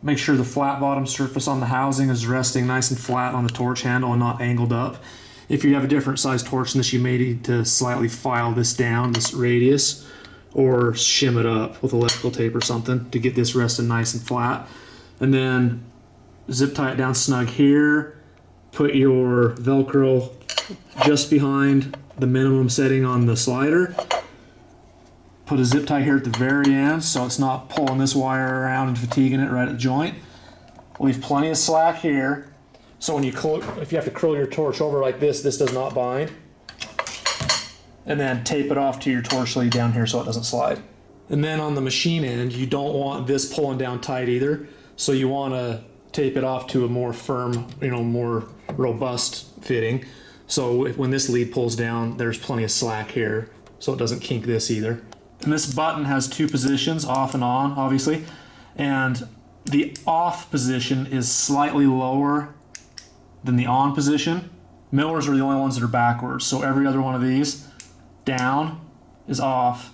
Make sure the flat bottom surface on the housing is resting nice and flat on the torch handle and not angled up. If you have a different size torch than this, you may need to slightly file this down, this radius, or shim it up with electrical tape or something to get this resting nice and flat. And then zip tie it down snug here. Put your Velcro just behind the minimum setting on the slider. Put a zip tie here at the very end so it's not pulling this wire around and fatiguing it right at the joint. Leave plenty of slack here. So when if you have to curl your torch over like this, this does not bind. And then tape it off to your torch lead down here so it doesn't slide. And then on the machine end, you don't want this pulling down tight either. So you want to tape it off to a more firm, more robust fitting. So when this lead pulls down, there's plenty of slack here so it doesn't kink this either. And this button has two positions, off and on, obviously. And the off position is slightly lower than the on position. Millers are the only ones that are backwards. So every other one of these, down is off,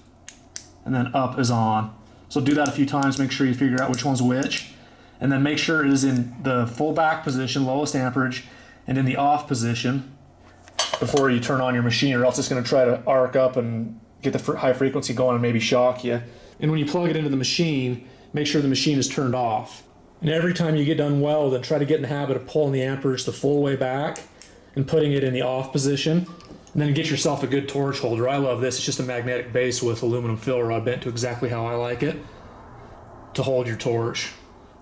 and then up is on. So do that a few times, make sure you figure out which one's which. And then make sure it is in the full back position, lowest amperage, and in the off position before you turn on your machine, or else it's going to try to arc up and get the high frequency going and maybe shock you. And when you plug it into the machine, make sure the machine is turned off. And every time you get done welding, try to get in the habit of pulling the amperage the full way back and putting it in the off position. And then get yourself a good torch holder. I love this. It's just a magnetic base with aluminum fill rod bent to exactly how I like it to hold your torch,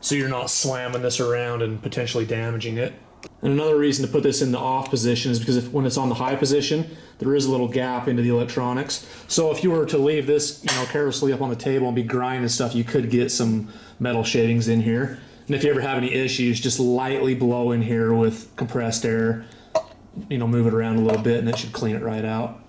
so you're not slamming this around and potentially damaging it. And another reason to put this in the off position is because when it's on the high position, there is a little gap into the electronics. So if you were to leave this, carelessly up on the table and be grinding and stuff, you could get some metal shavings in here. And if you ever have any issues, just lightly blow in here with compressed air, move it around a little bit and it should clean it right out.